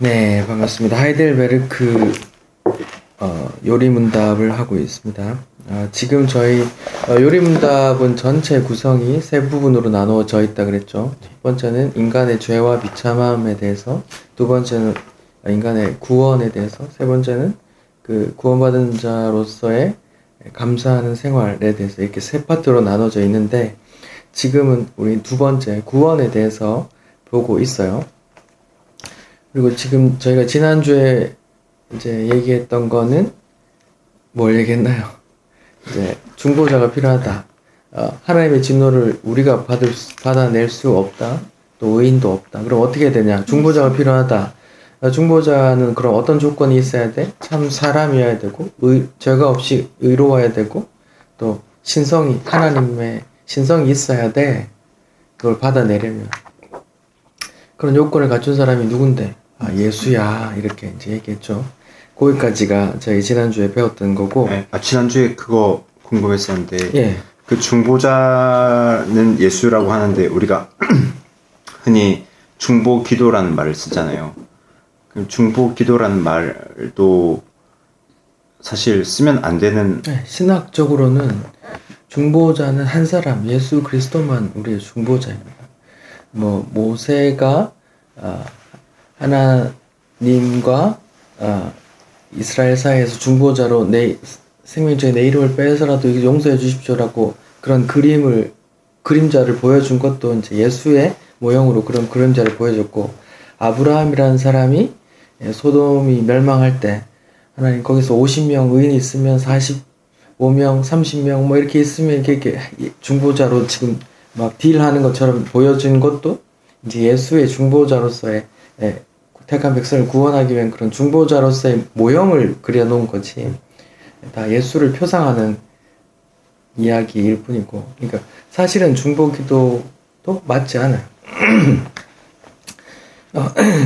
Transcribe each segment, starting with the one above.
네, 반갑습니다. 하이델베르크 요리문답을 하고 있습니다. 지금 저희 요리문답은 전체 구성이 세 부분으로 나누어져 있다 그랬죠. 첫 번째는 인간의 죄와 비참함에 대해서, 두 번째는 인간의 구원에 대해서, 세 번째는 그 구원받은 자로서의 감사하는 생활에 대해서 이렇게 세 파트로 나눠져 있는데, 지금은 우리 두 번째 구원에 대해서 보고 있어요. 그리고 지금 저희가 지난주에 이제 얘기했던 거는 뭘 얘기했나요? 이제 중보자가 필요하다. 하나님의 진노를 우리가 받아낼 수 없다. 또 의인도 없다. 그럼 어떻게 해야 되냐? 중보자가 필요하다. 중보자는 그럼 어떤 조건이 있어야 돼? 참 사람이어야 되고, 죄가 없이 의로워야 되고, 또 하나님의 신성이 있어야 돼. 그걸 받아내려면. 그런 요건을 갖춘 사람이 누군데? 예수야. 이렇게 이제 얘기했죠. 거기까지가 저희 지난주에 배웠던 거고. 네. 지난주에 그거 궁금했었는데, 예. 그 중보자는 예수라고 하는데, 우리가 흔히 중보 기도라는 말을 쓰잖아요. 그럼 중보 기도라는 말도 사실 쓰면 안 되는. 네, 신학적으로는 중보자는 한 사람, 예수 그리스도만 우리의 중보자입니다. 모세가 하나님과 이스라엘 사이에서 중보자로 생명 중에 내 이름을 빼서라도 용서해 주십시오라고 그런 그림자를 보여준 것도 이제 예수의 모형으로 그런 그림자를 보여줬고, 아브라함이라는 사람이 소돔이 멸망할 때 하나님 거기서 50명 의인이 있으면 45명, 30명 뭐 이렇게 있으면 이렇게 중보자로 지금 막 딜하는 것처럼 보여준 것도 이제 예수의 중보자로서의 택한 백성을 구원하기 위한 그런 중보자로서의 모형을 그려놓은 거지, 다 예수를 표상하는 이야기일 뿐이고, 그러니까 사실은 중보기도도 맞지 않아요.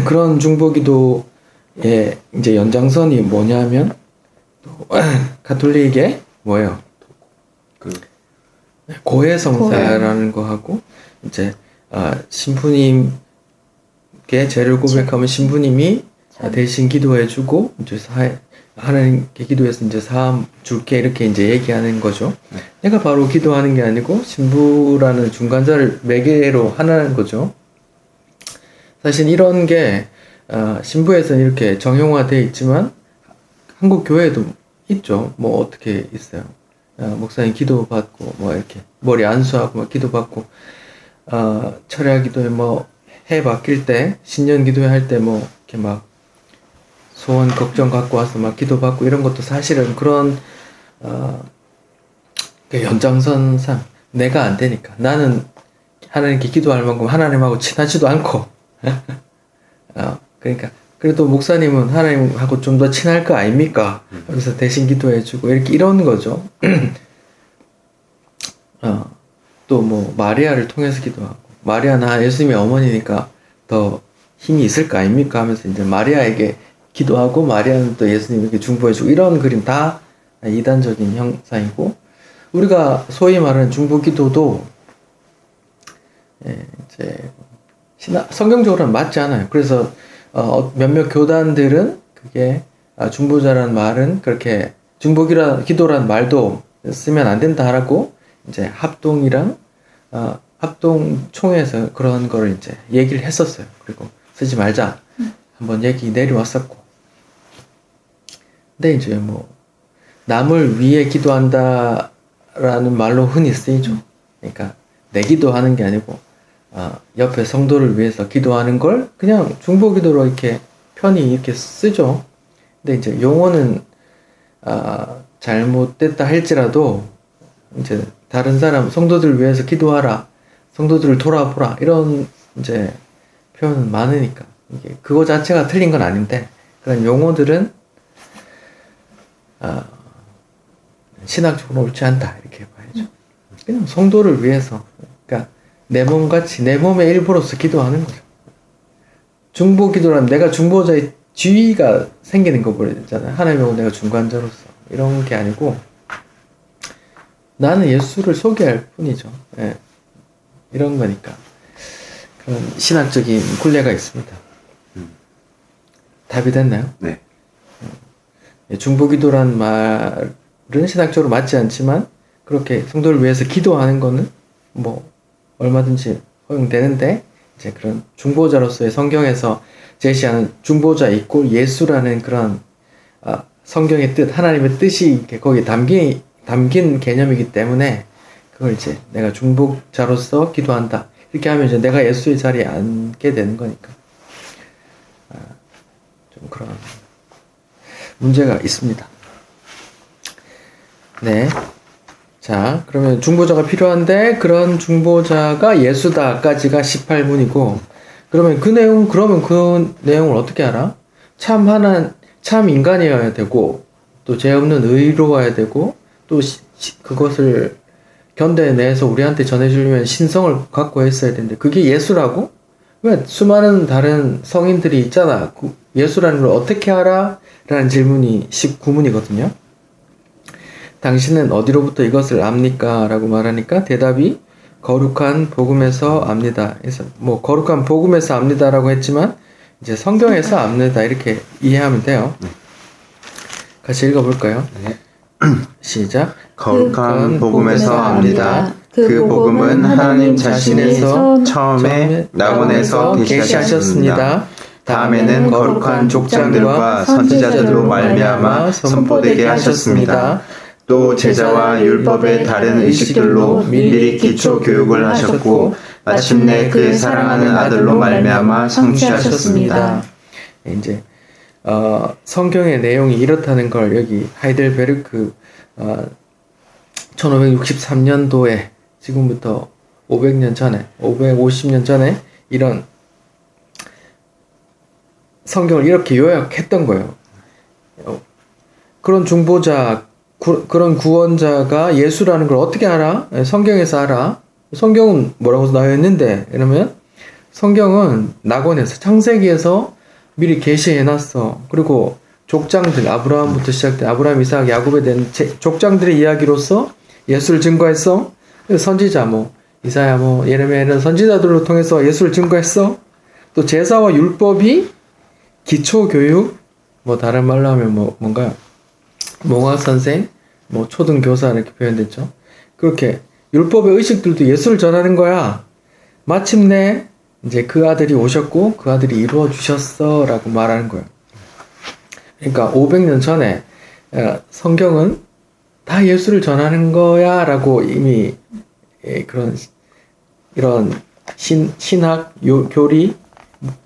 그런 중보기도의 이제 연장선이 뭐냐면, 또 가톨릭의 뭐예요? 고해성사라는 거하고, 이제 신부님께 죄를 고백하면 신부님이 대신 기도해주고, 이제 하나님께 기도해서 이제 사함 줄게 이렇게 이제 얘기하는 거죠. 내가 바로 기도하는 게 아니고 신부라는 중간자를 매개로 하는 거죠. 사실 이런 게 신부에서는 이렇게 정형화되어 있지만 한국 교회에도 있죠. 뭐 어떻게 있어요? 목사님 기도받고 뭐 이렇게 머리 안수하고 막 기도받고, 철야 기도에 뭐 해 바뀔 때, 신년 기도회 할 때 뭐 이렇게 막 소원 걱정 갖고 와서 막 기도받고 이런 것도 사실은 그런 그 연장선상 내가 안 되니까, 나는 하나님께 기도할 만큼 하나님하고 친하지도 않고 그러니까 그래도 목사님은 하나님하고 좀 더 친할 거 아닙니까? 그래서 대신 기도해주고 이렇게 이런 거죠. 또 뭐 마리아를 통해서 기도하고, 마리아 나 예수님의 어머니니까 더 힘이 있을 거 아닙니까? 하면서 이제 마리아에게 기도하고, 마리아는 또 예수님에게 중보해주고, 이런 그림 다 이단적인 형상이고, 우리가 소위 말하는 중보기도도 이제 성경적으로는 맞지 않아요. 그래서 몇몇 교단들은 그게 중보자라는 말은 그렇게 중보기도라는 말도 쓰면 안 된다라고 이제 합동총회에서 그런 거를 이제 얘기를 했었어요. 그리고 쓰지 말자 한번 얘기 내려왔었고. 근데 이제 뭐 남을 위해 기도한다라는 말로 흔히 쓰이죠. 그러니까 내 기도하는 게 아니고 옆에 성도를 위해서 기도하는 걸 그냥 중보기도로 이렇게 편히 이렇게 쓰죠. 근데 이제 용어는 잘못됐다 할지라도 이제 다른 사람 성도들을 위해서 기도하라, 성도들을 돌아보라, 이런 이제 표현은 많으니까 이게 그거 자체가 틀린 건 아닌데, 그런 용어들은 신학적으로 옳지 않다 이렇게 봐야죠. 그냥 성도를 위해서, 그러니까 내 몸같이 내 몸의 일부로서 기도하는 거죠. 중보기도란 내가 중보자의 지위가 생기는 거 보잖아요. 하나님하고 내가 중간자로서 이런 게 아니고 나는 예수를 소개할 뿐이죠. 예. 이런 거니까 그런 신학적인 굴레가 있습니다. 답이 됐나요? 네. 중보기도란 말은 신학적으로 맞지 않지만 그렇게 성도를 위해서 기도하는 거는 뭐 얼마든지 허용되는데 이제 그런 중보자로서의 성경에서 제시하는 중보자 이꼴 예수라는 그런 성경의 뜻, 하나님의 뜻이 이렇게 거기에 담긴 개념이기 때문에 그걸 이제 내가 중보자로서 기도한다 이렇게 하면 이제 내가 예수의 자리에 앉게 되는 거니까 좀 그런 문제가 있습니다. 네. 자, 그러면 중보자가 필요한데 그런 중보자가 예수다까지가 18분이고 그러면 그 내용을 어떻게 알아? 참 인간이어야 되고 또 죄 없는 의로워야 되고 또 그것을 견뎌내서 우리한테 전해주려면 신성을 갖고 있어야 되는데 그게 예수라고? 왜 수많은 다른 성인들이 있잖아. 예수라는 걸 어떻게 알아? 라는 질문이 19문이거든요. 당신은 어디로부터 이것을 압니까? 라고 말하니까 대답이 거룩한 복음에서 압니다. 그래서 뭐 거룩한 복음에서 압니다라고 했지만 이제 성경에서 압니다 이렇게 이해하면 돼요. 같이 읽어볼까요? 네. 시작. 거룩한 복음에서 압니다. 그 복음은 하나님 자신에서 처음에 낙원에서 계시하셨습니다. 다음에는 거룩한 족장들과 선지자들로 말미암아 선포되게 하셨습니다. 또 제자와 율법의 다른 의식들로 미리 기초 교육을 하셨고 마침내 그의 사랑하는 아들로 말미암아 성취하셨습니다. 이제 성경의 내용이 이렇다는 걸 여기 하이델베르크 1563년도에 지금부터 500년 전에 550년 전에 이런 성경을 이렇게 요약했던 거예요. 그런 중보자 그런 구원자가 예수라는 걸 어떻게 알아? 성경에서 알아. 성경은 뭐라고 나와 있는데 이러면 성경은 낙원에서 창세기에서 미리 계시해놨어. 그리고 족장들 아브라함부터 시작된 아브라함, 이삭, 야곱에 대한 족장들의 이야기로서 예수를 증거했어. 선지자 이사야 예레미야 이런 선지자들로 통해서 예수를 증거했어. 또 제사와 율법이 기초 교육 다른 말로 하면 뭔가요? 몽학 선생, 초등 교사 이렇게 표현됐죠. 그렇게 율법의 의식들도 예수를 전하는 거야. 마침내 이제 그 아들이 오셨고 그 아들이 이루어 주셨어라고 말하는 거예요. 그러니까 500년 전에 성경은 다 예수를 전하는 거야라고 이미 이런 신학 교리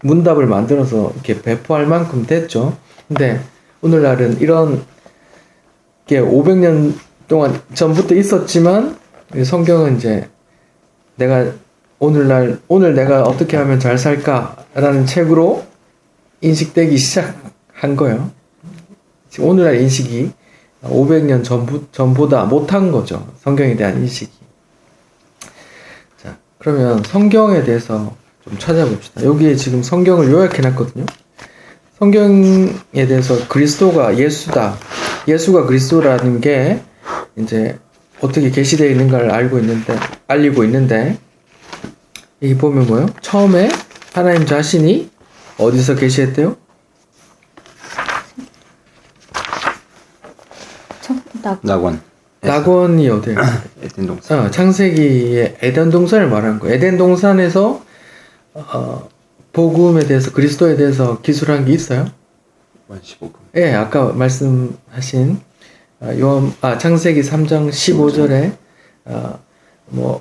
문답을 만들어서 이렇게 배포할 만큼 됐죠. 근데 오늘날은 이런 게 500년 동안 전부터 있었지만 성경은 이제 오늘 내가 어떻게 하면 잘 살까라는 책으로 인식되기 시작한 거예요. 지금 오늘날 인식이 500년 전보다 못한 거죠. 성경에 대한 인식이. 자, 그러면 성경에 대해서 좀 찾아봅시다. 여기에 지금 성경을 요약해놨거든요. 성경에 대해서 그리스도가 예수다. 예수가 그리스도라는 게 이제 어떻게 계시되어 있는가를 알리고 있는데 여기 보면 뭐예요? 처음에 하나님 자신이 어디서 계시했대요? 낙원. 낙원이 어디예요? 에덴 동산. 창세기의 에덴 동산을 말하는 거예요. 에덴 동산에서 복음에 대해서 그리스도에 대해서 기술한 게 있어요? 원시복음. 예, 아까 말씀하신 창세기 3장 15절에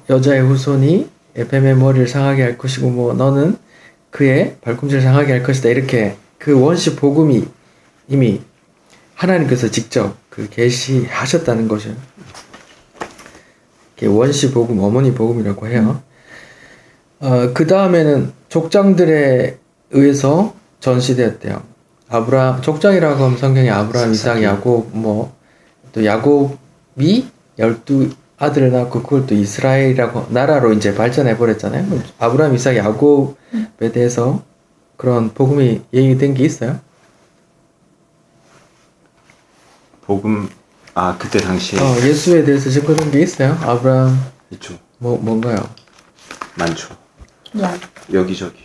여자의 후손이 뱀의 머리를 상하게 할 것이고 너는 그의 발꿈치를 상하게 할 것이다. 이렇게 그 원시 복음이 이미 하나님께서 직접 계시하셨다는 것이에요. 원시 복음, 어머니 복음이라고 해요. 그 다음에는 족장들에 의해서 전시되었대요. 족장이라고 하면 성경에 아브라함, 이삭, 야곱, 또 야곱이 12 아들을 낳고 그걸 또 이스라엘이라고 나라로 이제 발전해 버렸잖아요. 아브라함, 이삭, 야곱에 대해서 그런 복음이 얘기된 게 있어요? 복음 그때 당시에 예수에 대해서 증거된 게 있어요? 아브라함 있죠. 뭔가요? 많죠. 여기저기.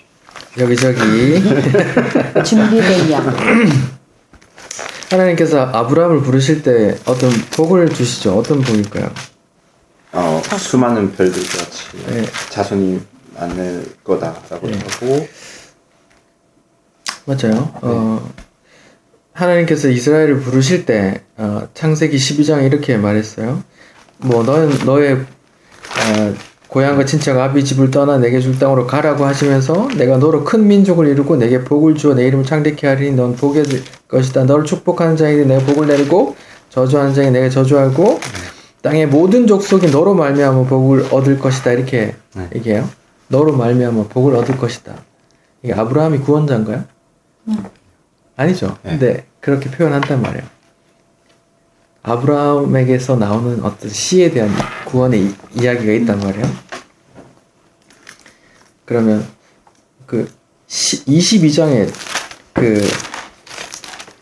여기저기 준비된 양. 하나님께서 아브라함을 부르실 때 어떤 복을 주시죠? 어떤 복일까요? 수많은 별들 같이 네. 자손이 많을 거다라고 네. 하고 맞아요. 하나님께서 이스라엘을 부르실 때 창세기 12장에 이렇게 말했어요. 뭐 너의 고향과 친척 아비 집을 떠나 내게 줄 땅으로 가라고 하시면서 내가 너로 큰 민족을 이루고 내게 복을 주어 내 이름을 창대케 하리니 넌 복이 될 것이다. 너를 축복하는 자에게 내가 복을 내리고 저주하는 자에게 내가 저주하고 땅의 모든 족속이 너로 말미암아 복을 얻을 것이다. 이렇게 얘기해요. 너로 말미암아 복을 얻을 것이다. 이게 아브라함이 구원자인가요? 아니죠. 네. 근데 그렇게 표현한단 말이에요. 아브라함에게서 나오는 어떤 시에 대한 구원의 이야기가 있단 말이에요. 그러면 그 22장에 그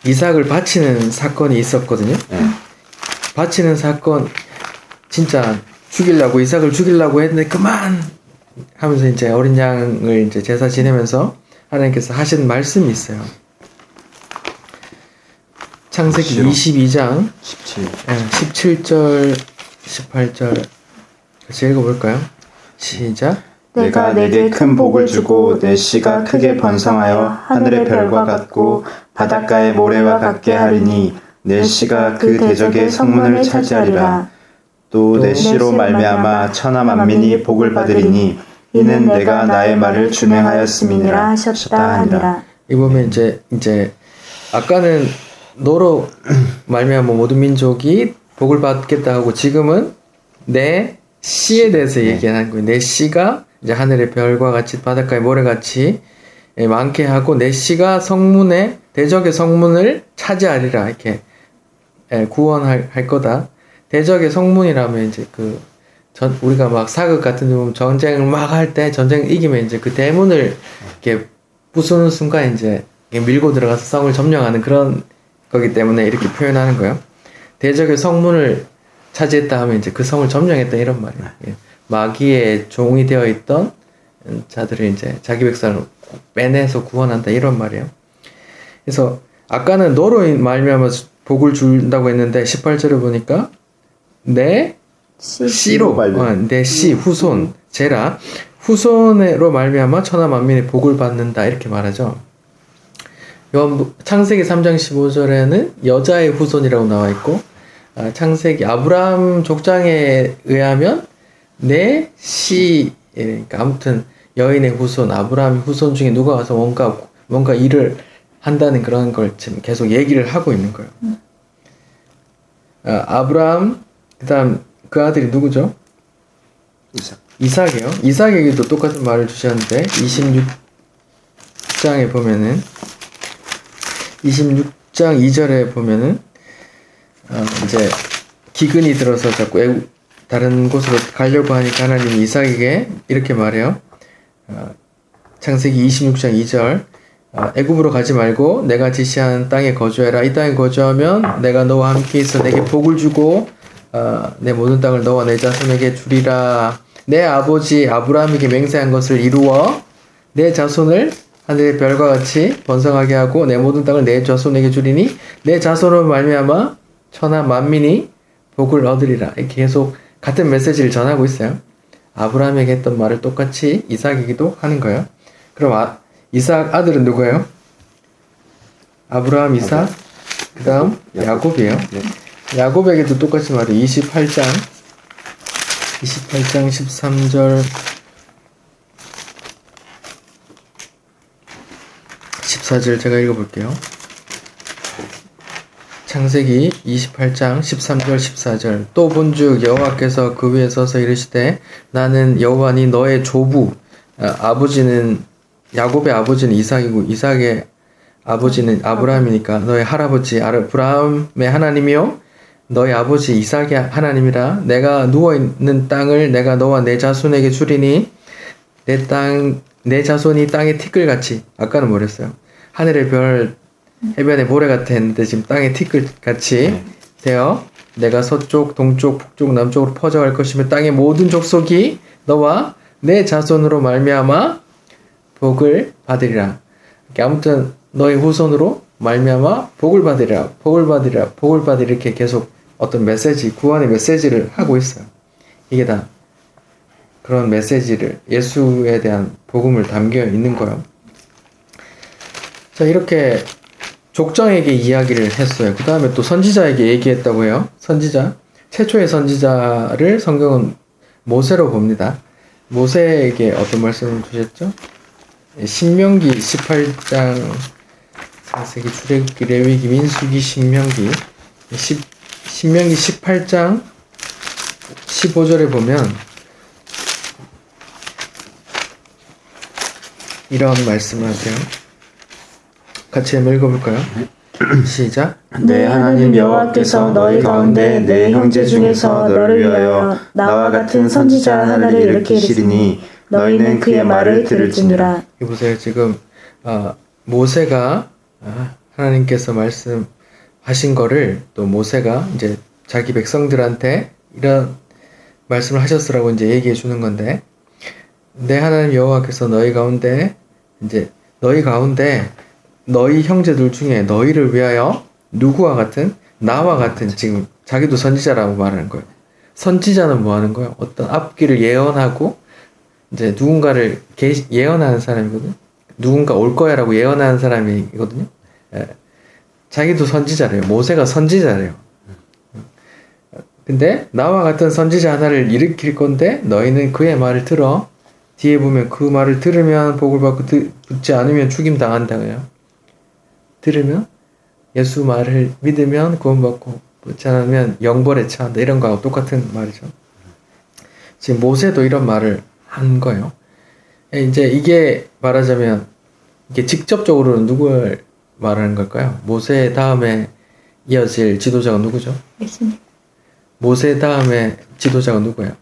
이삭을 바치는 사건이 있었거든요. 바치는 사건 진짜 이삭을 죽이려고 했는데 그만 하면서 이제 어린 양을 이제 제사 지내면서 하나님께서 하신 말씀이 있어요. 창세기 22장 17절 18절 같이 읽어볼까요? 시작. 내가 내게 큰 복을 주고 내 씨가 크게 번성하여 하늘의 별과 같고 바닷가의 모래와 같게 하리니 내 씨가 그 대적의 성문을 차지하리라. 또 내 씨로 말미암아 천하 만민이 복을 받으리니 이는 내가 나의 말을 준행하였음이니라 하셨다 하니라. 이 보면 이제 아까는 너로 말미암아 모든 민족이 복을 받겠다 하고 지금은 내 씨에 대해서 얘기하는 거예요. 내 씨가 이제 하늘의 별과 같이 바닷가의 모래같이 많게 하고 내 씨가 대적의 성문을 차지하리라. 이렇게 구원할 거다. 대적의 성문이라면 이제 우리가 막 사극 같은 데 보면 전쟁을 막 할 때 전쟁을 이기면 이제 그 대문을 이렇게 부수는 순간 이제 밀고 들어가서 성을 점령하는 그런 거기 때문에 이렇게 표현하는 거예요. 대적의 성문을 차지했다 하면 이제 그 성을 점령했다 이런 말이에요. 마귀의 종이 되어 있던 자들을 이제 자기 백성을 빼내서 구원한다 이런 말이에요. 그래서 아까는 너로 말미암아 복을 준다고 했는데 18절을 보니까 내 씨로 내 씨 후손 제라 후손으로 말미암아 천하 만민의 복을 받는다 이렇게 말하죠. 창세기 3장 15절에는 여자의 후손이라고 나와 있고 창세기 아브라함 족장에 의하면 내 씨 그러니까 아무튼 여인의 후손 아브라함의 후손 중에 누가 와서 뭔가 일을 한다는 그런 걸 지금 계속 얘기를 하고 있는 거예요. 아브라함 그다음 그 아들이 누구죠? 이삭이에요. 이삭에게도 똑같은 말을 주셨는데 26장에 보면은 26장 2절에 보면은 이제 기근이 들어서 자꾸 다른 곳으로 가려고 하니까 하나님이 이삭에게 이렇게 말해요. 창세기 26장 2절 애굽으로 가지 말고 내가 지시한 땅에 거주해라. 이 땅에 거주하면 내가 너와 함께 있어 내게 복을 주고 내 모든 땅을 너와 내 자손에게 주리라. 내 아버지 아브라함에게 맹세한 것을 이루어 내 자손을 하늘의 별과 같이 번성하게 하고 내 모든 땅을 내 자손에게 주리니 내 자손으로 말미암아 천하 만민이 복을 얻으리라. 이렇게 계속 같은 메시지를 전하고 있어요. 아브라함에게 했던 말을 똑같이 이삭에게도 하는 거예요. 그럼 이삭 아들은 누구예요? 아브라함, 이삭, 그 다음 야곱이에요. 야곱에게도 똑같이 말해요. 28장 13절 14절 제가 읽어볼게요. 창세기 28장 13절 14절 또 본즉 여호와께서 그 위에 서서 이르시되 나는 여호와니 너의 조부 아버지는 야곱의 아버지는 이삭이고 이삭의 아버지는 아브라함이니까 너의 할아버지 아브라함의 하나님이요 너의 아버지 이삭의 하나님이라. 내가 누워있는 땅을 내가 너와 내 자손에게 주리니 내 자손이 땅의 티끌같이 아까는 뭐랬어요? 하늘의 별 해변의 모래같이 했는데 지금 땅의 티끌같이 되어 내가 서쪽 동쪽 북쪽 남쪽으로 퍼져갈 것이며 땅의 모든 족속이 너와 내 자손으로 말미암아 복을 받으리라. 이렇게 아무튼 너의 후손으로 말미암아 복을 받으리라, 복을 받으리라, 복을 받으리라 이렇게 계속 어떤 메시지, 구원의 메시지를 하고 있어요. 이게 다 그런 메시지를 예수에 대한 복음을 담겨 있는 거예요. 자, 이렇게 족장에게 이야기를 했어요. 그 다음에 또 선지자에게 얘기했다고 해요. 선지자, 최초의 선지자를 성경은 모세로 봅니다. 모세에게 어떤 말씀을 주셨죠? 신명기 18장, 사세기, 출애굽기, 레위기, 민수기, 신명기 18장 15절에 보면 이런 말씀을 하세요. 같이 한번 읽어볼까요? 시작. 내 하나님 여호와께서 너희 가운데 내 형제 중에서 너를 위하여 나와 같은 선지자 하나를 일으키시리니 너희는 그의 말을 들을지니라. 여기 보세요. 지금 모세가 하나님께서 말씀하신 거를 또 모세가 이제 자기 백성들한테 이런 말씀을 하셨으라고 이제 얘기해 주는 건데, 내 하나님 여호와께서 너희 가운데 너희 형제들 중에 너희를 위하여 누구와 같은, 나와 같은, 지금 자기도 선지자라고 말하는 거예요. 선지자는 뭐 하는 거예요? 어떤 앞길을 예언하고 이제 누군가를 예언하는 사람이거든요. 누군가 올 거야라고 예언하는 사람이거든요. 예. 자기도 선지자래요. 모세가 선지자래요. 근데 나와 같은 선지자 하나를 일으킬 건데 너희는 그의 말을 들어. 뒤에 보면 그 말을 들으면 복을 받고 듣지 않으면 죽임 당한다고요. 들으면 예수 말을 믿으면 구원받고 듣지 않으면 영벌에 처한다. 이런 거하고 똑같은 말이죠. 지금 모세도 이런 말을 한 거예요. 이제 이게 말하자면 이게 직접적으로는 누구를 말하는 걸까요? 모세 다음에 이어질 지도자가 누구죠? 예수님. 모세 다음에 지도자가 누구예요?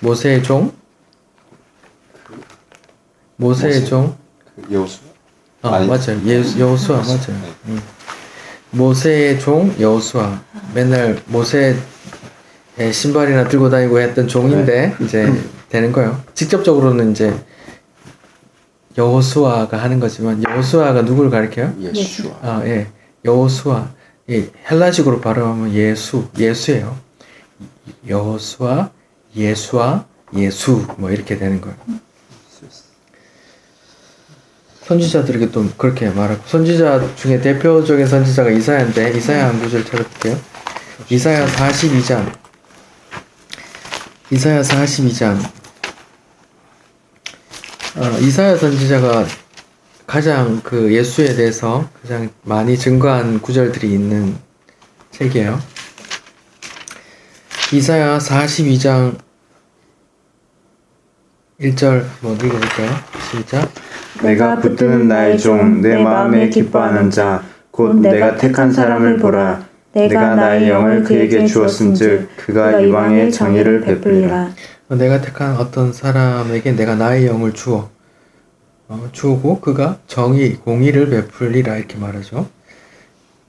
모세의 종? 모세의 종? 여호수. 맞아요. 여호수아 맞아요. 모세의 종 여호수아. 맨날 모세 신발이나 들고 다니고 했던 종인데 이제 되는 거예요. 직접적으로는 이제 여호수아가 하는 거지만 여호수아가 누구를 가리켜요? 예수와. 예. 여호수아. 헬라식으로 발음하면 예수예요. 여호수아, 예수아, 예수 뭐 이렇게 되는 거예요. 선지자들에게 또 그렇게 말하고, 선지자 중에 대표적인 선지자가 이사야인데 이사야 한 구절 찾아볼게요. 이사야 42장. 이사야 선지자가 가장 그 예수에 대해서 가장 많이 증거한 구절들이 있는 책이에요. 이사야 42장 1절 한번 읽어볼까요? 시작. 내가 붙드는 나의 종 내 마음에 기뻐하는 자 곧 내가 택한 사람을 보라. 내가 나의 영을 그에게 주었은즉 그가 이방에 정의를 베풀리라. 내가 택한 어떤 사람에게 내가 나의 영을 주고 그가 공의를 베풀리라 이렇게 말하죠.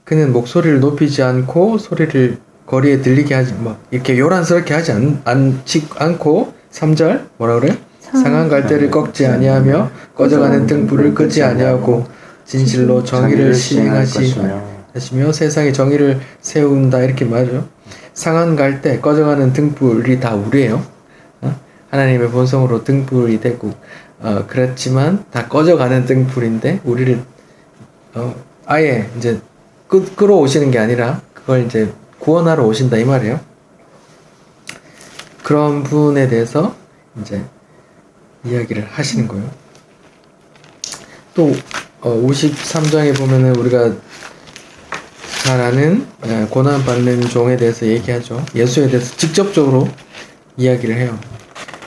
그는 목소리를 높이지 않고 소리를 거리에 들리게 하지 이렇게 요란스럽게 하지 않고 3절 뭐라 그래? 상한 갈대를 꺾지 아니하며 꺼져가는 등불을 끄지 아니하고 진실로 정의를 시행하시며 세상에 정의를 세운다 이렇게 말하죠. 상한 갈대, 꺼져가는 등불이 다 우리예요. 하나님의 본성으로 등불이 되고 그렇지만 다 꺼져가는 등불인데 우리를 아예 이제 끌어오시는 게 아니라 그걸 이제 구원하러 오신다 이 말이에요. 그런 분에 대해서 이제 이야기를 하시는 거예요. 또 53장에 보면은 우리가 잘 아는 고난받는 종에 대해서 얘기하죠. 예수에 대해서 직접적으로 이야기를 해요.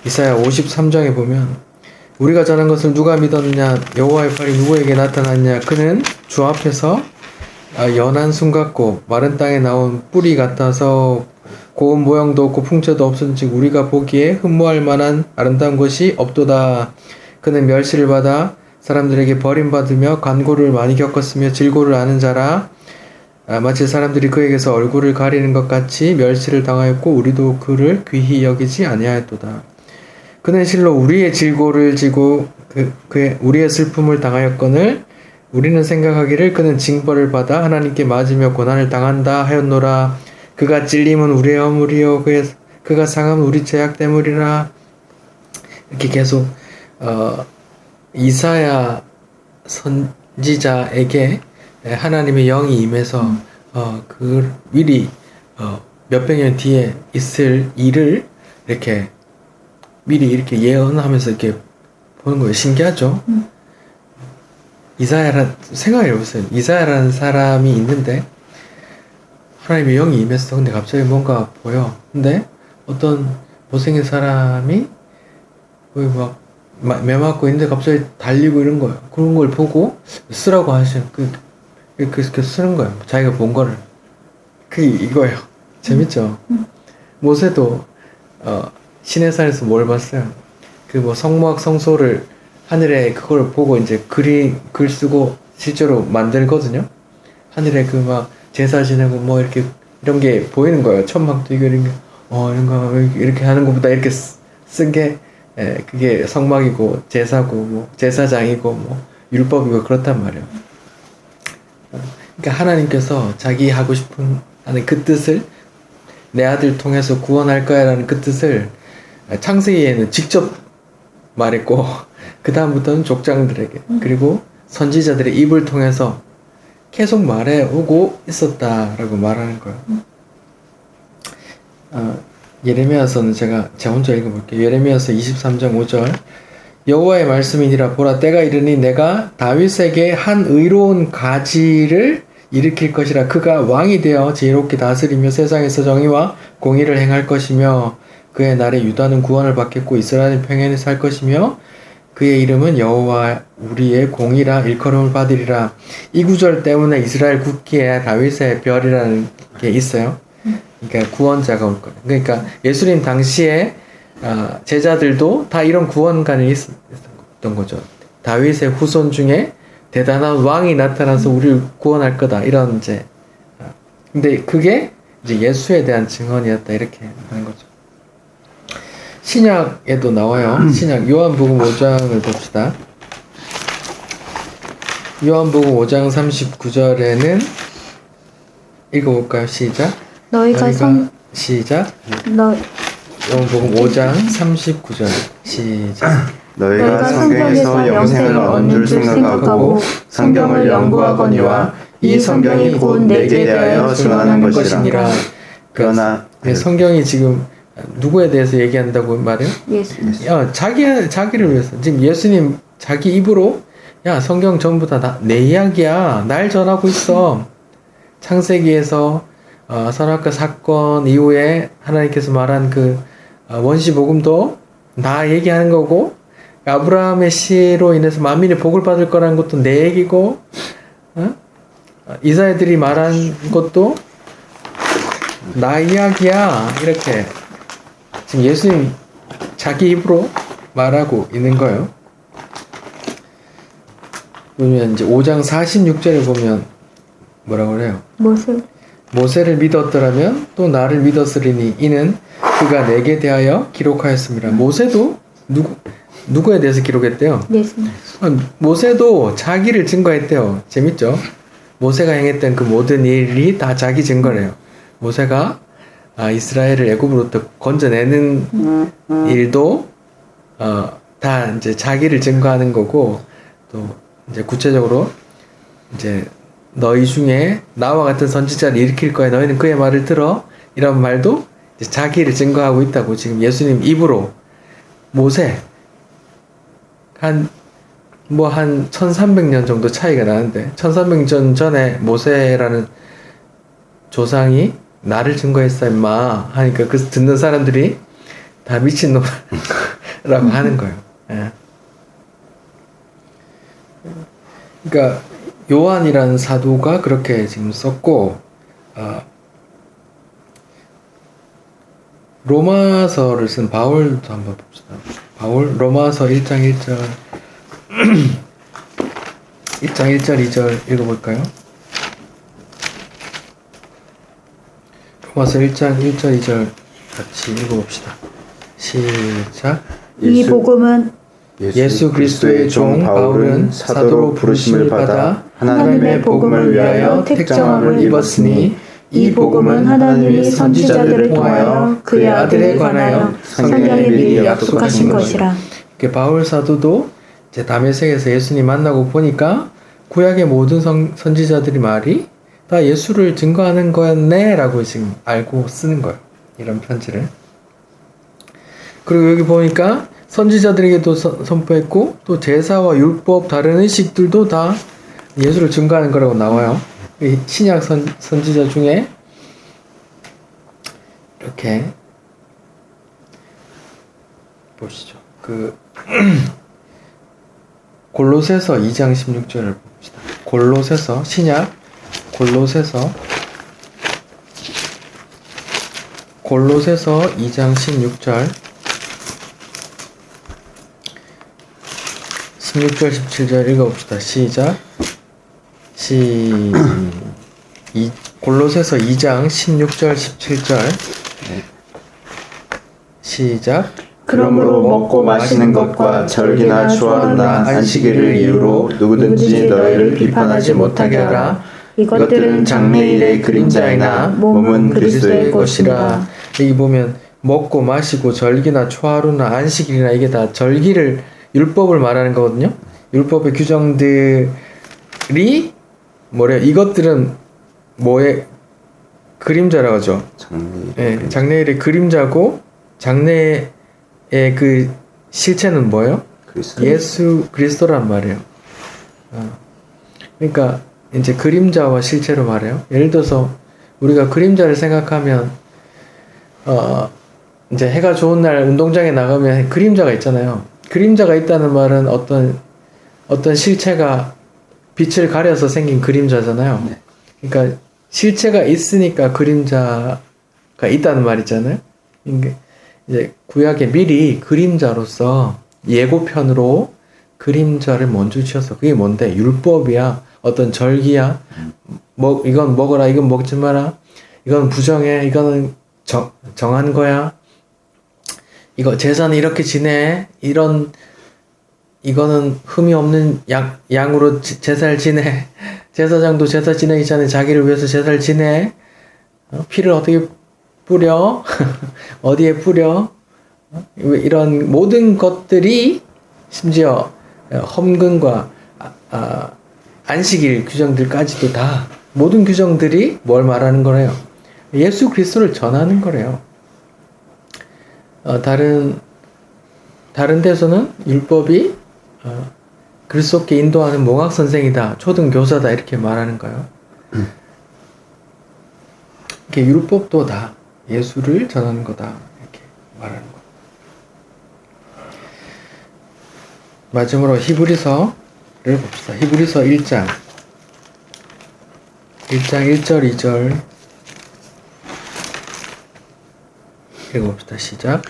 이사야 53장에 보면 우리가 전한 것을 누가 믿었느냐, 여호와의 팔이 누구에게 나타났냐, 그는 주 앞에서 연한 순 같고 마른 땅에 나온 뿌리 같아서 고운 모양도 없고 풍채도 없은즉 우리가 보기에 흠모할 만한 아름다운 것이 없도다. 그는 멸시를 받아 사람들에게 버림받으며 간고를 많이 겪었으며 질고를 아는 자라. 마치 사람들이 그에게서 얼굴을 가리는 것 같이 멸시를 당하였고 우리도 그를 귀히 여기지 아니하였도다. 그는 실로 우리의 질고를 지고 그의 우리의 슬픔을 당하였거늘 우리는 생각하기를 그는 징벌을 받아 하나님께 맞으며 고난을 당한다 하였노라. 그가 찔림은 우리의 허물이요 그가 상함은 우리 죄악 때문이라. 이렇게 계속 이사야 선지자에게 하나님의 영이 임해서 그 미리 몇백 년 뒤에 있을 일을 이렇게 미리 이렇게 예언하면서 이렇게 보는 거예요. 신기하죠? 생각해 보세요. 이사야라는 사람이 있는데 하나님의 영이 임했어. 근데 갑자기 뭔가 보여. 근데 어떤 못생긴 사람이 거의 막 매맞고 있는데 갑자기 달리고 이런 거예요. 그런 걸 보고 쓰라고 하시는 그 쓰는 거예요. 자기가 본 거를. 그게 이거예요. 재밌죠? 모세도 시내산에서 뭘 봤어요? 그 뭐 성막 성소를 하늘에 그걸 보고 이제 글 쓰고 실제로 만들거든요. 하늘에 그 막 제사 지내고 뭐 이렇게 이런 게 보이는 거예요. 천막도 이런 게 이런 거 이렇게 하는 것보다 이렇게 쓴 게 그게 성막이고 제사고 뭐 제사장이고 뭐 율법이고 그렇단 말이에요. 그러니까 하나님께서 자기 하고 싶은 하는 그 뜻을 내 아들 통해서 구원할 거야라는 그 뜻을 창세기에는 직접 말했고 그 다음부터는 족장들에게 그리고 선지자들의 입을 통해서 계속 말해 오고 있었다라고 말하는 거예요. 예레미야서는 제가 혼자 읽어볼게요. 예레미야서 23장 5절 여호와의 말씀이니라 보라 때가 이르니 내가 다윗에게 한 의로운 가지를 일으킬 것이라 그가 왕이 되어 지혜롭게 다스리며 세상에서 정의와 공의를 행할 것이며 그의 날에 유다는 구원을 받겠고 이스라엘은 평안히 살 것이며 그의 이름은 여호와 우리의 공의라 일컬음을 받으리라. 이 구절 때문에 이스라엘 국기에 다윗의 별이라는 게 있어요. 그러니까 구원자가 올 거예요. 그러니까 예수님 당시에 제자들도 다 이런 구원관이 있었던 거죠. 다윗의 후손 중에 대단한 왕이 나타나서 우리를 구원할 거다. 이런 이제 근데 그게 이제 예수에 대한 증언이었다. 이렇게 하는 거죠. 신약에도 나와요. 신약 요한복음 5장을 봅시다. 요한복음 5장 39절에는 읽어볼까요? 시작. 시작. 요한복음 5장 39절 시작. 너희가 성경에서 영생을 얻는 줄 생각하고 성경을 연구하거니와 이 성경이 곧 내게 대하여 증언하는 것이라. 그러나 성경이 지금 누구에 대해서 얘기한다고 말해요? 예수. 자기를 위해서. 지금 예수님 자기 입으로 성경 전부 다 내 이야기야. 날 전하고 있어. 창세기에서 선악과 사건 이후에 하나님께서 말한 그 원시 복음도 다 얘기하는 거고 아브라함의 씨로 인해서 만민이 복을 받을 거라는 것도 내 얘기고 이사야들이 말한 것도 나 이야기야. 이렇게 지금 예수님 자기 입으로 말하고 있는 거예요. 그러면 이제 5장 46절에 보면 뭐라고 그래요? 모세를 믿었더라면 또 나를 믿었으리니 이는 그가 내게 대하여 기록하였습니다. 모세도 누구에 대해서 기록했대요? 예수님. 모세도 자기를 증거했대요. 재밌죠? 모세가 행했던 그 모든 일이 다 자기 증거래요. 모세가 이스라엘을 애굽으로부터 건져내는 일도 다 이제 자기를 증거하는 거고 또 이제 구체적으로 이제 너희 중에 나와 같은 선지자를 일으킬 거야. 너희는 그의 말을 들어. 이런 말도 이제 자기를 증거하고 있다고 지금 예수님 입으로 모세 한 1300년 정도 차이가 나는데 1300년 전에 모세라는 조상이 나를 증거했어 임마 하니까 그 듣는 사람들이 다 미친놈이라고 하는 거예요. 예. 그러니까 요한이라는 사도가 그렇게 지금 썼고 로마서를 쓴 바울도 한번 봅시다. 바울 로마서 1장 1절 1장 1절 2절 읽어볼까요? 로마서 1장 1절 2절 같이 읽어봅시다. 시작. 이 복음은 예수 그리스도의 종 바울은 사도로 부르심을 받아 하나님의 복음을 위하여 택정함을 입었으니 이 복음은 하나님이 선지자들을 통하여 그의 아들에 관하여 성경에 미리 약속하신 것이라. 바울 사도도 이제 다메섹에서 예수님 만나고 보니까 구약의 모든 선지자들이 말이 다 예수를 증거하는 거였네 라고 지금 알고 쓰는 거예요. 이런 편지를. 그리고 여기 보니까 선지자들에게도 선포했고 또 제사와 율법 다른 의식들도 다 예수를 증거하는 거라고 나와요. 이 신약 선지자 중에 이렇게 보시죠. 골로새서 2장 16절을 봅시다. 골로새서 신약 골로새서 2장 16절 16절 17절 읽어봅시다. 시작. 골로새서 2장 16절 17절 시작. 그러므로 먹고 마시는 것과 절기나 주화로나 안식일을 이유로 누구든지 너희를 비판하지 못하게 하라. 이것들은 장래일의 그림자이나 몸은 그리스도의 것이라. 여기 보면 먹고 마시고 절기나 초하루나 안식일이나 이게 다 절기를 율법을 말하는 거거든요. 율법의 규정들이 뭐래요? 이것들은 뭐의 그림자라고 하죠. 장래일의 그림자고 장래의 그 실체는 뭐예요? 예수 그리스도란 말이에요. 그러니까 이제 그림자와 실체로 말해요. 예를 들어서 우리가 그림자를 생각하면 이제 해가 좋은 날 운동장에 나가면 그림자가 있잖아요. 그림자가 있다는 말은 어떤 실체가 빛을 가려서 생긴 그림자잖아요. 그러니까 실체가 있으니까 그림자가 있다는 말이잖아요. 이제 구약에 미리 그림자로서 예고편으로 그림자를 먼저 주셔서 그게 뭔데? 율법이야. 어떤 절기야. 이건 먹어라. 이건 먹지 마라. 이건 부정해. 이거는 정한 거야. 이거 제사는 이렇게 지내. 이거는 흠이 없는 양으로 제사를 지내. 제사장도 제사 지내기 전에 자기를 위해서 제사를 지내. 피를 어떻게 뿌려? 어디에 뿌려? 이런 모든 것들이 심지어 헌금과 안식일 규정들까지도 다 모든 규정들이 뭘 말하는 거래요? 예수 그리스도를 전하는 거래요. 다른 데서는 율법이 그리스도께 인도하는 몽학 선생이다, 초등 교사다 이렇게 말하는 거예요. 이렇게 율법도 다 예수를 전하는 거다 이렇게 말하는 거. 마지막으로 히브리서를 봅시다. 히브리서 1장 1절 2절 읽어봅시다. 시작.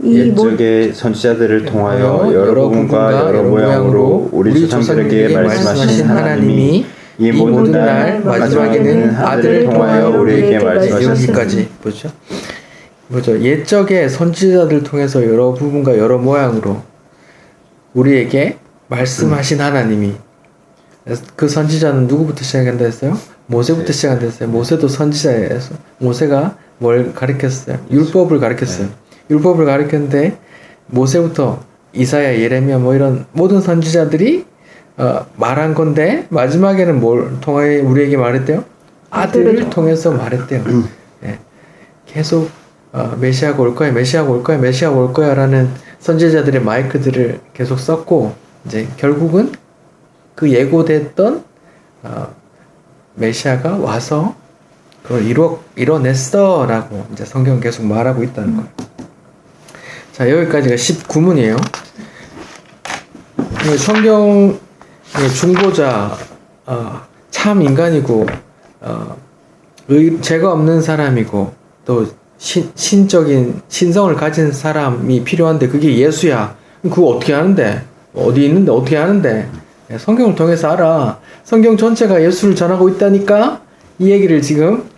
옛적의 선지자들을 통하여 여러 부분과 여러 모양으로 우리 조상들에게 말씀하신 하나님이 이 모든 날 마지막에는 아들을 통하여 우리에게 말씀하셨으니. 여기까지 보죠. 옛적의 선지자들 통해서 여러 부분과 여러 모양으로 우리에게 말씀하신 하나님이, 그 선지자는 누구부터 시작한다 했어요? 모세부터 시작한다 했어요. 모세도 선지자예요. 모세가 뭘 가르쳤어요? 율법을 가르쳤어요. 율법을 가르쳤는데 모세부터 이사야, 예레미야 뭐 이런 모든 선지자들이 말한 건데 마지막에는 뭘 통해 우리에게 말했대요? 아들을 통해서 말했대요. 예. 계속 메시아가 올 거야, 메시아가 올 거야, 메시아가 올 거야 라는 선지자들의 마이크들을 계속 썼고, 이제 결국은 그 예고됐던 메시아가 와서 그걸 이뤄냈어 라고 이제 성경은 계속 말하고 있다는 거예요. 자, 여기까지가 19문이에요. 성경의 중보자, 참 인간이고 죄가 없는 사람이고 또 신적인 신성을 가진 사람이 필요한데 그게 예수야. 그거 어떻게 하는데? 어디 있는데 어떻게 하는데? 성경을 통해서 알아. 성경 전체가 예수를 전하고 있다니까 이 얘기를 지금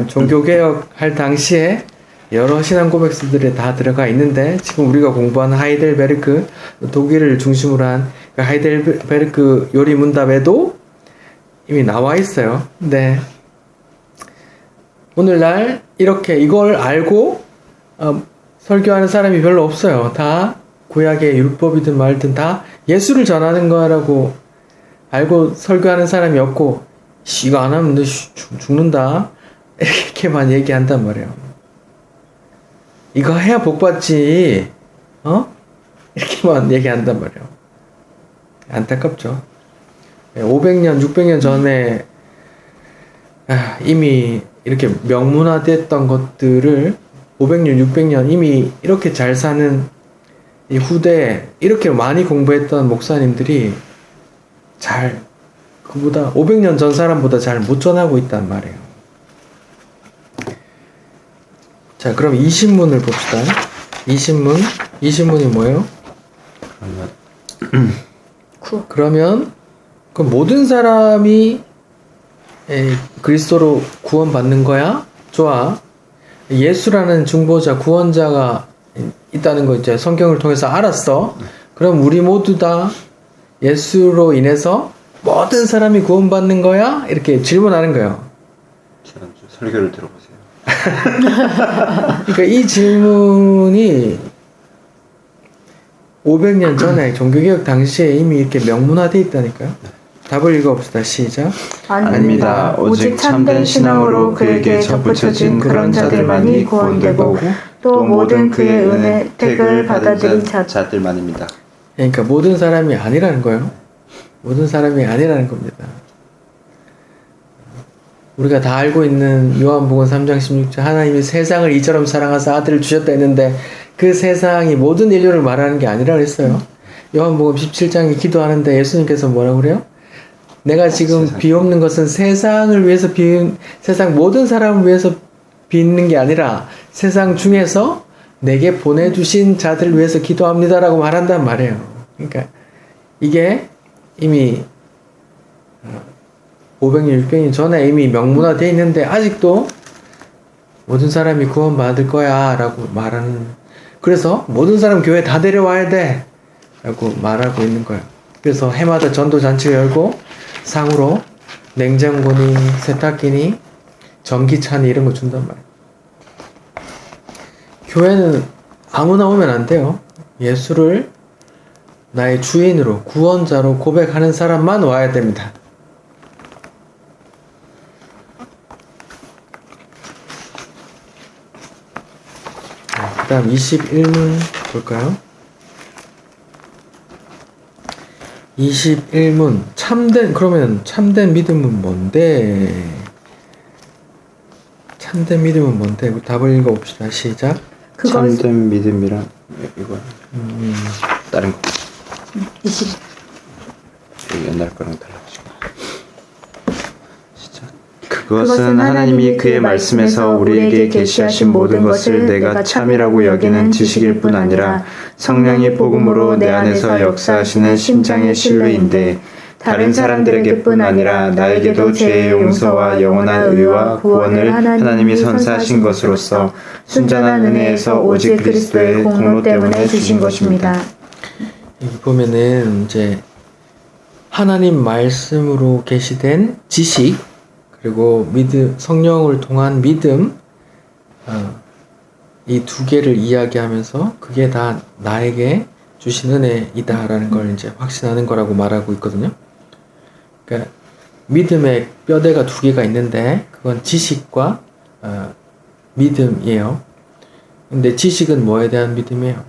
종교개혁 할 당시에 여러 신앙 고백서들에 다 들어가 있는데 지금 우리가 공부하는 하이델베르크 독일을 중심으로 한 그 하이델베르크 요리 문답에도 이미 나와 있어요. 근데 오늘날 이렇게 이걸 알고 설교하는 사람이 별로 없어요. 다 구약의 율법이든 말든 다 예수를 전하는 거라고 알고 설교하는 사람이 없고 이거 안 하면 너 죽는다 이렇게만 얘기한단 말이에요. 이거 해야 복 받지 이렇게만 얘기한단 말이에요. 안타깝죠. 500년 600년 전에 이미 이렇게 명문화됐던 것들을 500년 600년 이미 이렇게 잘 사는 이 후대에 이렇게 많이 공부했던 목사님들이 잘 그보다 500년 전 사람보다 잘 못 전하고 있단 말이에요. 자, 그럼 이 신문을 봅시다. 이 신문이 뭐예요? 그러면 그 모든 사람이 그리스도로 구원받는 거야? 좋아. 예수라는 중보자, 구원자가 있다는 거 이제 성경을 통해서 알았어. 그럼 우리 모두 다 예수로 인해서 모든 사람이 구원받는 거야? 이렇게 질문하는 거예요. 지난주 설교를 들어보세요. 그러니까 이 질문이 500년 전에 종교개혁 당시에 이미 이렇게 명문화되어 있다니까요. 답을 읽어봅시다. 시작. 아닙니다. 오직 참된 신앙으로 그에게 접붙여진 그런 자들만이 구원되고 또 모든 그의 은혜 택을 받아들인 자들만입니다. 그러니까 모든 사람이 아니라는 거예요. 모든 사람이 아니라는 겁니다. 우리가 다 알고 있는 요한복음 3장 16절 하나님이 세상을 이처럼 사랑하사 아들을 주셨다 했는데 그 세상이 모든 인류를 말하는 게 아니라 그랬어요. 요한복음 17장에 기도하는데 예수님께서 뭐라고 그래요? 내가 지금 비옵는 것은 세상을 위해서 세상 모든 사람을 위해서 빚는 게 아니라 세상 중에서 내게 보내주신 자들을 위해서 기도합니다라고 말한단 말이에요. 그러니까 이게 이미 500년, 600년 전에 이미 명문화되어 있는데 아직도 모든 사람이 구원받을 거야 라고 말하는, 그래서 모든 사람 교회 다 데려와야 돼 라고 말하고 있는 거예요. 그래서 해마다 전도잔치를 열고 상으로 냉장고니 세탁기니 전기차니 이런 거 준단 말이에요. 교회는 아무나 오면 안 돼요. 예수를 나의 주인으로 구원자로 고백하는 사람만 와야 됩니다. 그 다음 21문 볼까요? 21문 그러면 참된 믿음은 뭔데? 참된 믿음은 뭔데? 답을 읽어봅시다. 시작. 참된 믿음이란 이거 다른 거. 20. 옛날 거랑 달라가지고. 시작. 그것은 하나님이 그의 말씀에서 우리에게 계시하신 모든 것을 내가 참이라고 여기는 지식일 뿐 아니라 성령이 복음으로 내 안에서 역사하시는 심장의 신뢰인데 다른 사람들에게뿐 아니라 나에게도 죄의 용서와 영원한 의와 구원을 하나님이 선사하신 것으로서 순전한 은혜에서 오직 그리스도의 공로 때문에 주신 것입니다. 여기 보면은 이제 하나님 말씀으로 계시된 지식 그리고 성령을 통한 믿음 이 두 개를 이야기하면서 그게 다 나에게 주신 은혜이다라는 걸 이제 확신하는 거라고 말하고 있거든요. 그러니까 믿음의 뼈대가 두 개가 있는데 그건 지식과 믿음이에요. 근데 지식은 뭐에 대한 믿음이에요?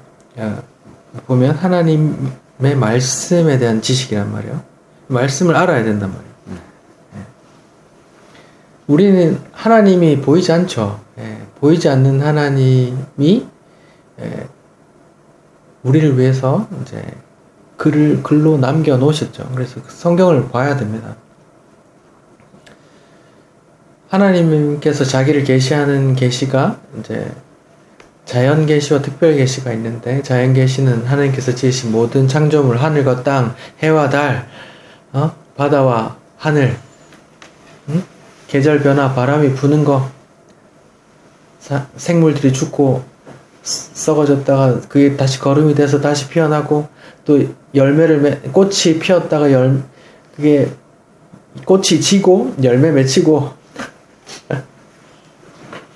보면 하나님의 말씀에 대한 지식이란 말이에요. 말씀을 알아야 된단 말이에요. 우리는 하나님이 보이지 않죠. 보이지 않는 하나님이 우리를 위해서 이제 글로 남겨 놓으셨죠. 그래서 성경을 봐야 됩니다. 하나님께서 자기를 계시하는 계시가 이제 자연 계시와 특별 계시가 있는데 자연 계시는 하나님께서 지으신 모든 창조물, 하늘과 땅, 해와 달, 바다와 하늘, 계절 변화, 바람이 부는 거, 생물들이 죽고 썩어졌다가 그게 다시 거름이 돼서 다시 피어나고 또 꽃이 피었다가 그게 꽃이 지고 열매 맺히고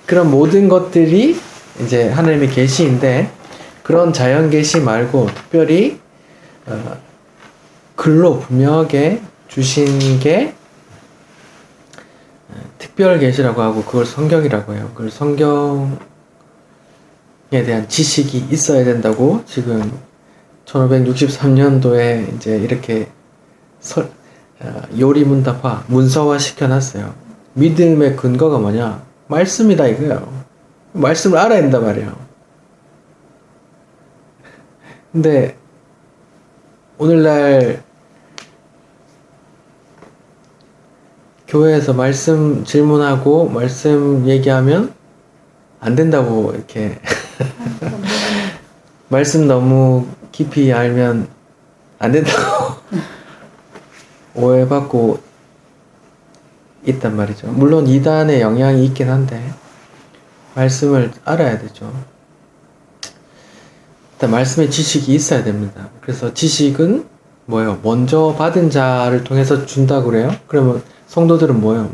그런 모든 것들이 이제 하나님의 계시인데 그런 자연 계시 말고 특별히 글로 분명하게 주신 게 특별 계시라고 하고 그걸 성경이라고 해요. 그걸 성경에 대한 지식이 있어야 된다고 지금 1563년도에 이제 이렇게 요리문답화 문서화 시켜놨어요. 믿음의 근거가 뭐냐? 말씀이다 이거예요. 말씀을 알아야 된단 말이에요. 근데 오늘날 교회에서 말씀 질문하고 말씀 얘기하면 안 된다고 이렇게 말씀 너무 깊이 알면 안 된다고 오해받고 있단 말이죠. 물론 이단의 영향이 있긴 한데 말씀을 알아야 되죠. 일단 말씀의 지식이 있어야 됩니다. 그래서 지식은 뭐예요? 먼저 받은 자를 통해서 준다고 그래요? 그러면 성도들은 뭐예요?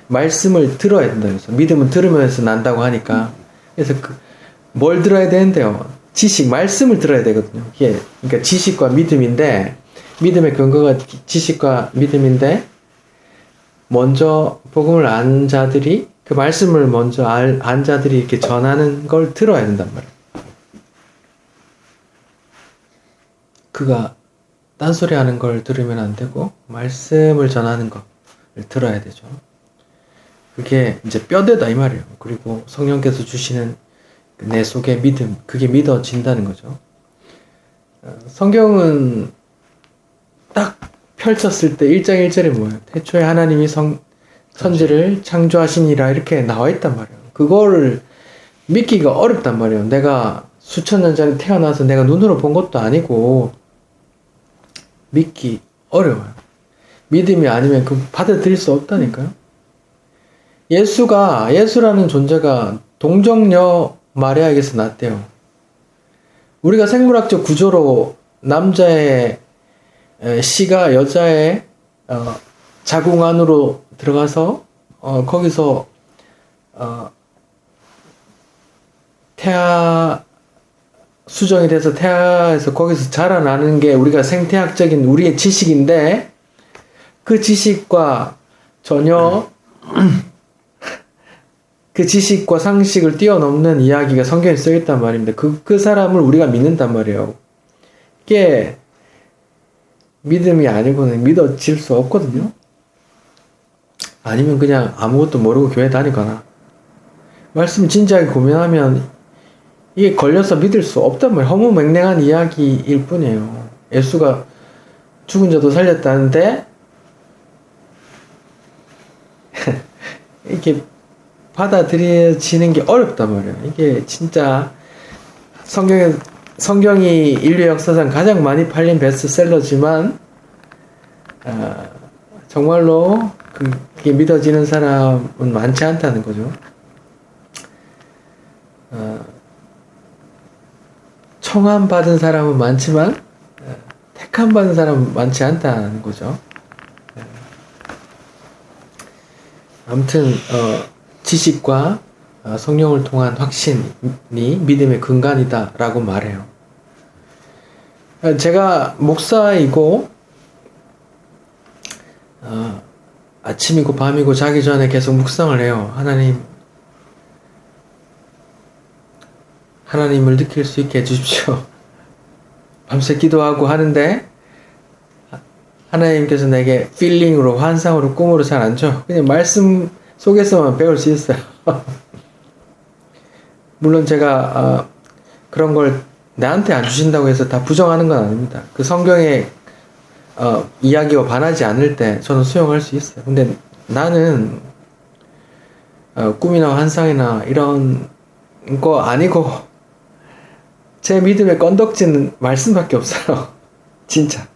말씀을 들어야 된다 그래서 믿음은 들으면서 난다고 하니까 그래서 뭘 들어야 되는데요? 말씀을 들어야 되거든요. 그러니까 지식과 믿음인데 믿음의 근거가 지식과 믿음인데 먼저 복음을 안 자들이 그 말씀을 먼저 안 자들이 이렇게 전하는 걸 들어야 된단 말이에요. 그가 딴소리 하는 걸 들으면 안 되고 말씀을 전하는 것을 들어야 되죠. 그게 이제 뼈대다 이 말이에요. 그리고 성령께서 주시는 내 속의 믿음, 그게 믿어진다는 거죠. 성경은 딱 펼쳤을 때 1장 1절에 뭐예요? 태초에 하나님이 천지를 창조하시니라 이렇게 나와 있단 말이에요. 그거를 믿기가 어렵단 말이에요. 내가 수천 년 전에 태어나서 내가 눈으로 본 것도 아니고 믿기 어려워요. 믿음이 아니면 그 받아들일 수 없다니까요. 예수라는 존재가 동정녀 마리아에게서 났대요. 우리가 생물학적 구조로 남자의 씨가 여자의 자궁 안으로 들어가서 거기서 수정이 돼서 태아에서 거기서 자라나는 게 우리가 생태학적인 우리의 지식인데 그 지식과 전혀 그 지식과 상식을 뛰어넘는 이야기가 성경에 써있단 말입니다. 그 사람을 우리가 믿는단 말이에요. 이게 믿음이 아니고는 믿어질 수 없거든요. 아니면 그냥 아무것도 모르고 교회 다니거나 말씀 진지하게 고민하면 이게 걸려서 믿을 수 없단 말이에요. 허무맹랑한 이야기일 뿐이에요. 예수가 죽은 자도 살렸다는데 이게 받아들여지는 게 어렵단 말이에요. 이게 진짜 성경이 인류 역사상 가장 많이 팔린 베스트셀러지만 정말로 그게 믿어지는 사람은 많지 않다는 거죠. 청함 받은 사람은 많지만 택함 받은 사람은 많지 않다는 거죠. 아무튼 지식과 성령을 통한 확신이 믿음의 근간이다 라고 말해요. 제가 목사이고 아침이고 밤이고 자기 전에 계속 묵상을 해요. 하나님을 느낄 수 있게 해주십시오. 밤새 기도하고 하는데 하나님께서 내게 필링으로, 환상으로, 꿈으로 잘 안 줘. 그냥 말씀 속에서만 배울 수 있어요. 물론 제가 그런 걸 나한테 안 주신다고 해서 다 부정하는 건 아닙니다. 그 성경의 이야기와 반하지 않을 때 저는 수용할 수 있어요. 근데 나는 꿈이나 환상이나 이런 거 아니고 제 믿음의 건덕지는 말씀밖에 없어요. 진짜.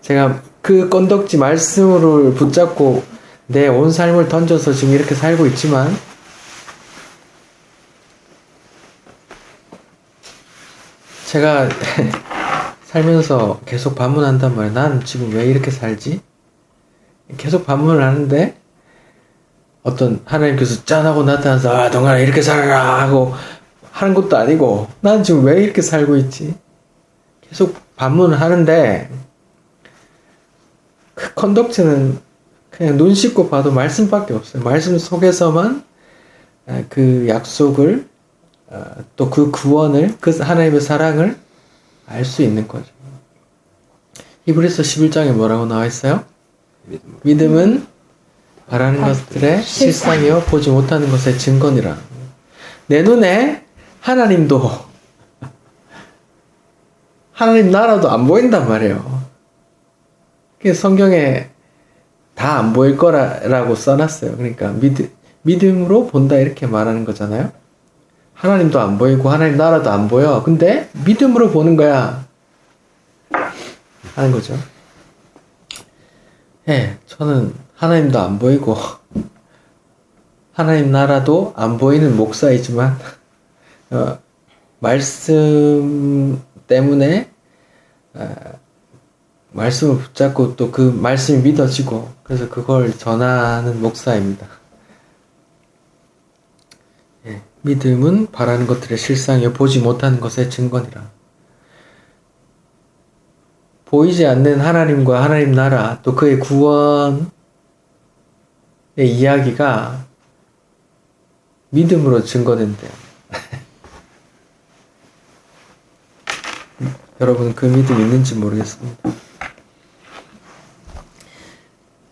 제가 그 건덕지 말씀을 붙잡고 내 온 삶을 던져서 지금 이렇게 살고 있지만 제가 살면서 계속 반문한단 말이야. 난 지금 왜 이렇게 살지? 계속 반문을 하는데 어떤 하나님께서 짠하고 나타나서 아 동아라 이렇게 살아라 하고 하는 것도 아니고 난 지금 왜 이렇게 살고 있지? 계속 반문을 하는데 그 컨덕트는 그냥 눈 씻고 봐도 말씀밖에 없어요. 말씀 속에서만 그 약속을 또 그 구원을 그 하나님의 사랑을 알 수 있는 거죠. 히브리서 11장에 뭐라고 나와 있어요? 믿음은 바라는 것들의 실상이요 보지 못하는 것의 증거니라. 내 눈에 하나님도 하나님 나라도 안 보인단 말이에요. 성경에 다 안 보일 거라고 써놨어요. 그러니까 믿음으로 본다 이렇게 말하는 거잖아요. 하나님도 안 보이고 하나님 나라도 안 보여. 근데 믿음으로 보는 거야 하는 거죠. 예, 저는 하나님도 안 보이고 하나님 나라도 안 보이는 목사이지만 말씀 때문에 말씀을 붙잡고 또 그 말씀이 믿어지고 그래서 그걸 전하는 목사입니다. 예, 믿음은 바라는 것들의 실상이요 보지 못하는 것의 증거니라. 보이지 않는 하나님과 하나님 나라 또 그의 구원의 이야기가 믿음으로 증거된대요. 여러분 그 믿음 있는지 모르겠습니다.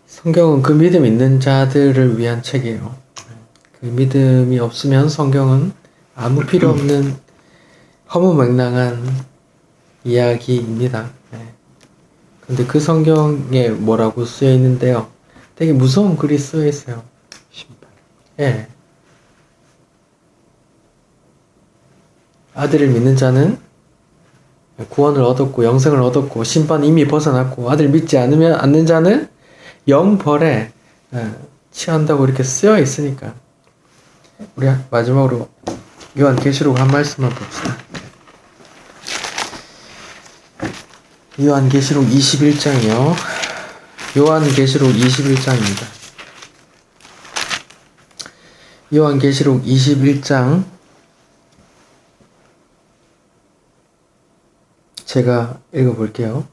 성경은 그 믿음 있는 자들을 위한 책이에요. 그 믿음이 없으면 성경은 아무 필요 없는 허무맹랑한 이야기입니다. 근데 그 성경에 뭐라고 쓰여 있는데요. 되게 무서운 글이 쓰여 있어요. 예. 아들을 믿는 자는 구원을 얻었고 영생을 얻었고 심판 이미 벗어났고 아들 믿지 않는 자는 영벌에 취한다고 이렇게 쓰여 있으니까 우리 마지막으로 요한계시록 한 말씀만 봅시다. 요한계시록 21장이요. 요한계시록 21장입니다. 요한계시록 21장 제가 읽어볼게요.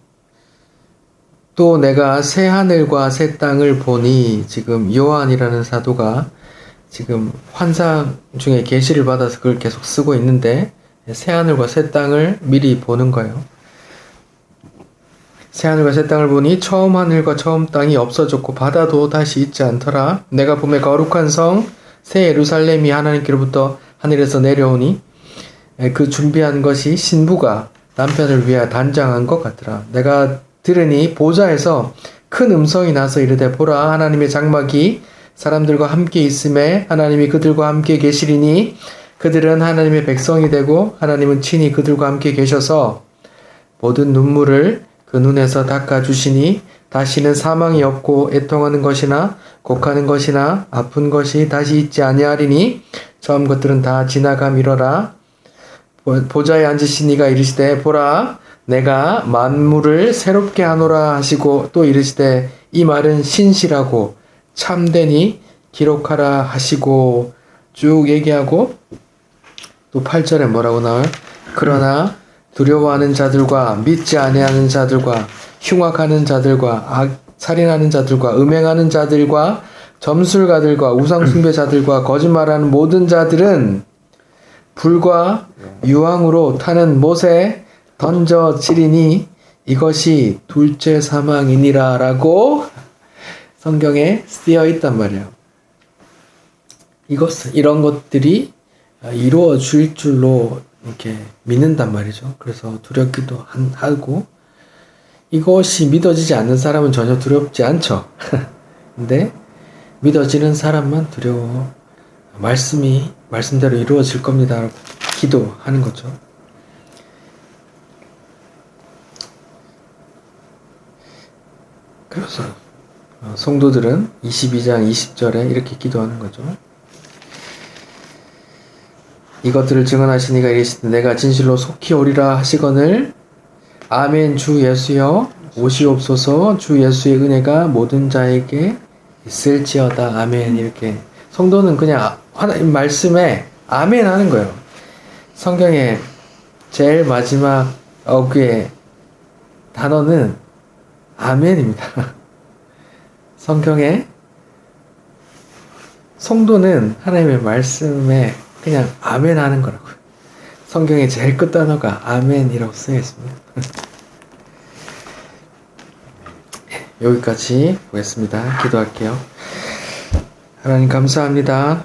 또 내가 새 하늘과 새 땅을 보니 지금 요한이라는 사도가 지금 환상 중에 계시를 받아서 그걸 계속 쓰고 있는데 새 하늘과 새 땅을 미리 보는 거예요. 새 하늘과 새 땅을 보니 처음 하늘과 처음 땅이 없어졌고 바다도 다시 있지 않더라. 내가 보매 거룩한 성 새 예루살렘이 하나님께로부터 하늘에서 내려오니 그 준비한 것이 신부가 남편을 위하여 단장한 것 같더라. 내가 들으니 보좌에서 큰 음성이 나서 이르되 보라 하나님의 장막이 사람들과 함께 있음에 하나님이 그들과 함께 계시리니 그들은 하나님의 백성이 되고 하나님은 친히 그들과 함께 계셔서 모든 눈물을 그 눈에서 닦아주시니 다시는 사망이 없고 애통하는 것이나 곡하는 것이나 아픈 것이 다시 있지 아니하리니 처음 것들은 다 지나감이러라. 보좌에 앉으신 이가 이르시되 보라 내가 만물을 새롭게 하노라 하시고 또 이르시되 이 말은 신실하고 참되니 기록하라 하시고 쭉 얘기하고 또 8절에 뭐라고 나와요? 그러나 두려워하는 자들과 믿지 아니하는 자들과 흉악하는 자들과 살인하는 자들과 음행하는 자들과 점술가들과 우상숭배자들과 거짓말하는 모든 자들은 불과 유황으로 타는 못에 던져지리니 이것이 둘째 사망이니라 라고 성경에 쓰여 있단 말이에요. 이런 것들이 이루어질 줄로 이렇게 믿는단 말이죠. 그래서 두렵기도 하고 이것이 믿어지지 않는 사람은 전혀 두렵지 않죠. 근데 믿어지는 사람만 두려워. 말씀대로 이루어질 겁니다. 라고 기도하는 거죠. 그래서 성도들은 22장 20절에 이렇게 기도하는 거죠. 이것들을 증언하시니가 이르시되 내가 진실로 속히 오리라 하시거늘 아멘. 주 예수여 오시옵소서. 주 예수의 은혜가 모든 자에게 있을지어다. 아멘. 이렇게 성도는 그냥 하나님 말씀에 아멘 하는 거예요. 성경의 제일 마지막 어구의 단어는 아멘입니다. 성경에 성도는 하나님의 말씀에 그냥 아멘 하는 거라고요. 성경의 제일 끝 단어가 아멘이라고 쓰여 있습니다. 여기까지 보겠습니다. 기도할게요. 하나님 감사합니다.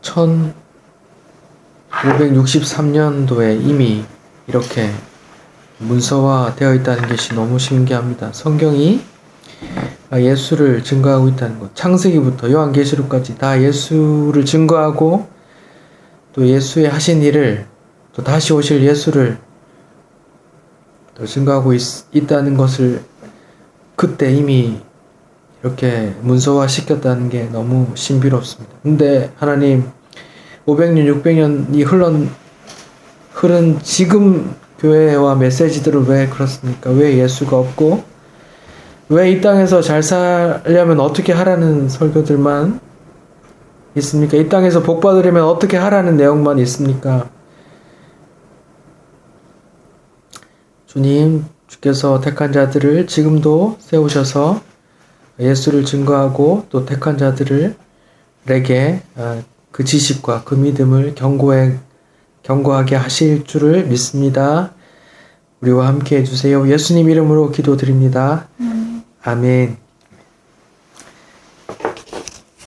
1563년도에 이미 이렇게 문서화되어 있다는 것이 너무 신기합니다. 성경이 예수를 증거하고 있다는 것. 창세기부터 요한계시록까지 다 예수를 증거하고 또 예수의 하신 일을 또 다시 오실 예수를 또 증거하고 있다는 것을 그때 이미 이렇게 문서화 시켰다는 게 너무 신비롭습니다. 근데 하나님 500년, 600년이 흐른 지금 교회와 메시지들은 왜 그렇습니까? 왜 예수가 없고 왜 이 땅에서 잘 살려면 어떻게 하라는 설교들만 있습니까? 이 땅에서 복 받으려면 어떻게 하라는 내용만 있습니까? 주님, 주께서 택한 자들을 지금도 세우셔서 예수를 증거하고 또 택한 자들에게 그 지식과 그 믿음을 견고하게 하실 줄을 믿습니다. 우리와 함께 해주세요. 예수님 이름으로 기도드립니다. 아멘.